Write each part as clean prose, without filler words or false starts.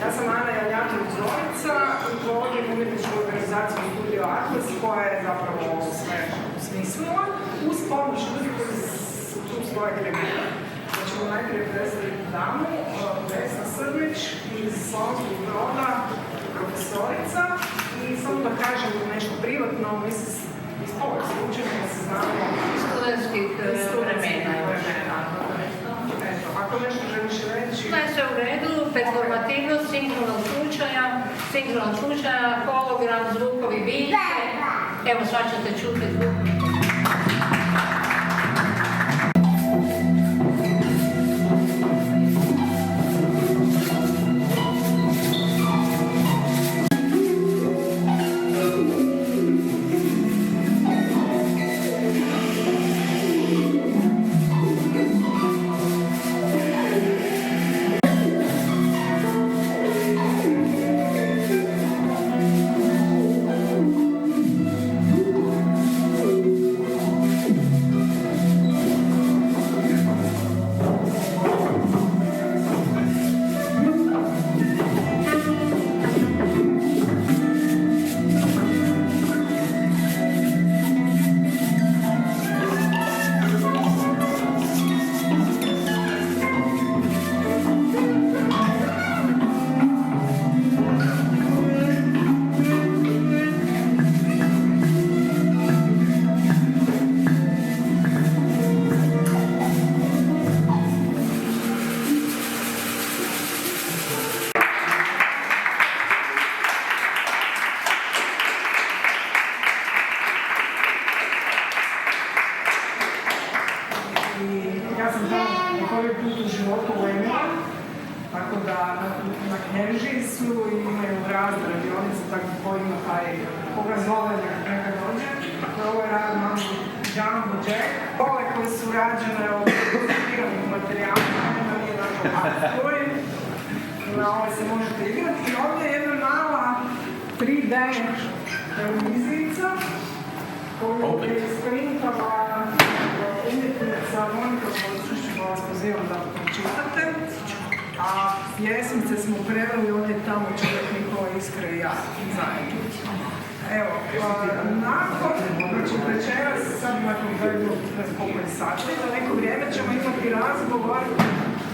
Ja sam Ana Janjatović-Zorica i vodim umjetničku organizaciju Studio Atlas koja je zapravo sve smislila uz pomoć ljudi koji su tu svoje gremena. Da ćemo najprije predstaviti damu, Vesna Srbić iz Slavonskog Broda, profesorica. I samo da kažem nešto privatno, mislim, iz ovog slučaja da se znamo studentskih vremena. Ako nešto želiš reći... Da je sve u redu, performativnost, sinkronog slučaja, hologram, zvukovi, biljke. Evo, sad ćete čuti zvuk. Ja sam tamo prvi put u životu u Emila, tako da na Knježi su i imaju razne radionice, tako ko ima taj, koga zove neka dođe. Ovo je rad mamu Jumbo Jack. Ove koje su rađene od konstruiranih materijala, na nije dakle na ove se možete igrati. I ovdje je jedna mala 3D televizijica koju je isprintala umjetnica Monika Boličić, pa vas pozivam da pročitate. A pjesmice smo preveli ovdje tamo čovjek Nikola Iskra i ja zajedno. Evo, nakon, znači večeras, sad nakon koliko je sati, za neko vrijeme ćemo imati razgovor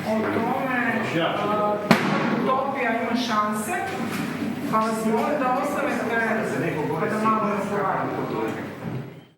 o tome utopija ima šanse, pa vas molim da ostanete pa da malo razgovaramo o tome.